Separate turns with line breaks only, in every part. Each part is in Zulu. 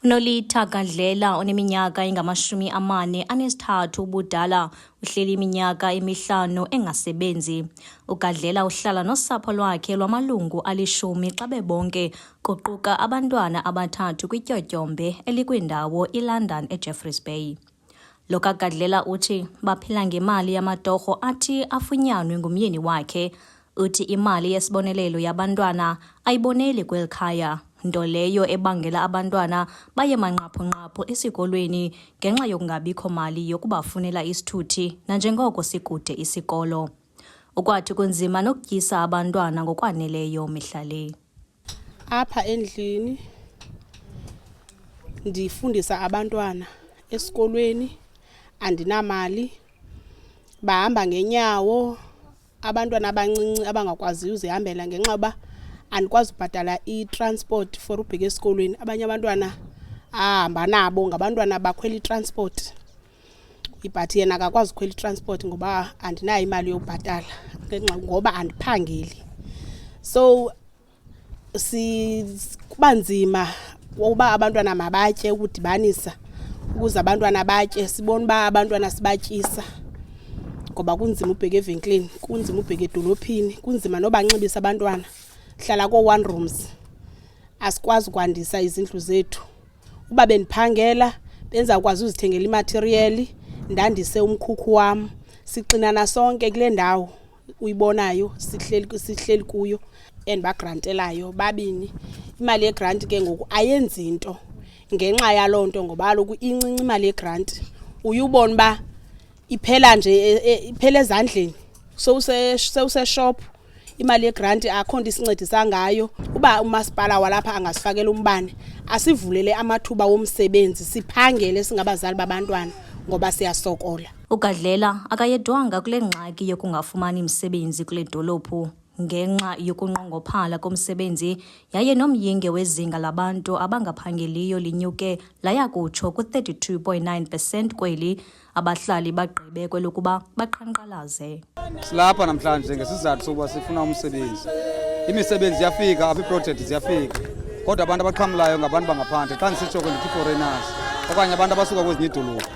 Nolitha Gadlela oneminyaka engama-43 ubudala uhleli iminyaka emihlanu engasebenzi. UGadlela uhlala nosapho lwakhe lwamalungu ali-10 xa bebonke kuquka abantwana abathathu kwityotyombe elikwindawo iLondon eJeffreys Bay. Lo kaGadlela uthi baphila ngemali yamatorho athi afunyanwe ngumyeni wakhe. Uthi imali yesibonelelo yabantwana ayiboneli kweli khaya, nto leyo ebangela abantwana baye manqaphu-nqaphu esikolweni ngenxa yokungabikho mali yokubafunela isithuthi nanjengoko sikude isikolo. Ukwathi kunzima nokutyisa abantwana ngokwaneleyo mihla le.
Apha endlini ndifundisa abantwana esikolweni, andinamali, bahamba ngenyawo. Abantwana abancinci abangakwaziyo uzihambela ngenxa yoba andikwazi ubhatala i-transport for ubheka esikolweni. Abanye abantwana ahamba nabo ngabantwana bakhwela i-transport, but yena akakwazi ukhwela i-transport ngoba andinayo imali yobhatala ngoba andiphangeli. So kuba nzima ukuba abantwana mabatye, ukudibanisa ukuze abantwana batye. Sibona uba abantwana sibatyisa ngoba kunzima ubheka evenkileni, kunzima ubheka edolophini, kunzima nobanxibisa abantwana. Hlala ko-one rooms, asikwazi ukwandisa izindlu zethu. Uba bendiphangela benzawukwazi uzithengela imaterial, ndandise umkhukhu wam, siqinana sonke kule ndawo uyibonayo, sihleli kuyo endibagrantelayo babini. Imali yegrant ke ngoku ayenzi into ngenxa yaloo nto, ngoba kaloku incinci imali yegrant. Uyubona uba iphela nje, iphela ezandleni. Sewuseshop, imali yegrant akho nto isincedisa ngayo. Uba umasipala walapha angasifakela umbane, asivulele amathuba womsebenzi, siphangele singabazali babantwana ngoba siyasokola.
UGadlela akayedwanga kule ngxaki yokungafumani msebenzi kule dolophu ngenxa yokunqongophala komsebenzi, yaye nomyinge wezinga labantu abangaphangeliyo linyuke laya kutsho ku-32.9% kweli. Abahlali bagqibe kwelokuba baqhankqalaze.
Silapha namhlanje ngesizathu sokuba sifuna umsebenzi. Imisebenzi iyafika, apha iiprojekthi ziyafika, kodwa abantu abaqhamlayo ngabantu bangaphandle. Xa ndisitsho ke ndithi foreigners okanye abantu abasuka kwezinye iidolophu.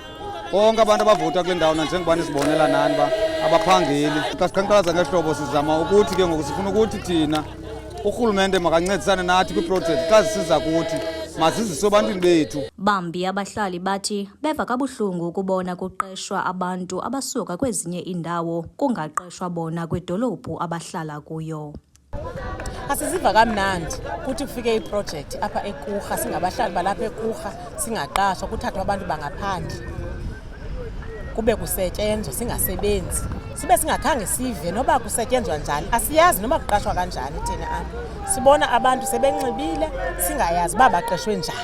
Bonke abantu abavota kule ndawo nanjengoba nisibonela nani ba abaphangeli. Xa siqhankqalaza ngehlobo sizama ukuthi ke ngoku sifuna ukuthi thina urhulumente makancedisane nathi kwiiprojekthi xa zisiza kuthi mazizise ebantwini bethu.
Bambi abahlali bathi beva kabuhlungu ukubona kuqeshwa abantu abasuka kwezinye iindawo kungaqeshwa bona kwidolophu abahlala kuyo.
Asiziva kamnandi kuthi kufike iprojekthi apha eKuga, singabahlali balapha eKuga singaqashwa, kuthathwa abantu bangaphandle, kube kusetyenzwa singasebenzi, sibe singakhange sive noba kusetyenzwa njani. Asiyazi noba kuqashwa kanjani thina apha. Sibona abantu sebenxibile singayazi uba baqeshwe njani.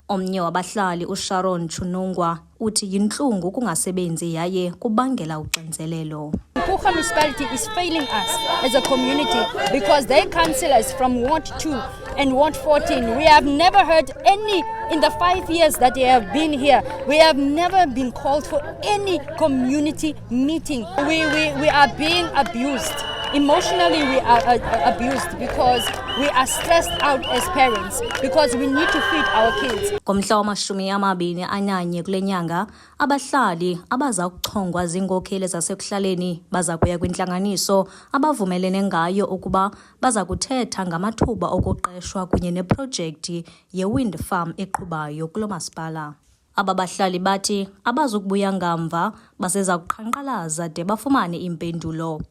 Omnye wabahlali uSharon Chunungwa uthi yintlungu kungasebenzi yaye kubangela uxinzelelo.
Kuga municipality is failing us as a community because their councillors from Ward 2 and Ward 14, we have never heard any, in the 5 years that they have been here, we have never been called for any community meeting. We are being abused. Emotionally, we are abused because we are stressed out as parents because we need to feed our kids.
Ngomhla wama-21 kule nyanga, abahlali abaza kuchongwa ziinkokheli zasekuhlaleni baza kuya kwintlanganiso abavumelene ngayo ukuba baza kuthetha ngamathuba okuqeshwa kunye neprojekthi ye-wind farm eqhubayo kulo masipala. Aba bahlali bathi abazukubuya ngamva baseza kuqhankqalaza de bafumane impendulo.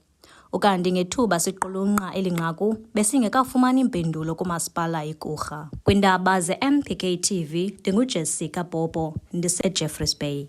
Ukanti ngethuba siqulunqa elinqaku besingekafumani impendulo kumasipala eKuga. Kwindaba ze-MPK TV, ndinguJessica Bobo, ndiseJeffreys Bay.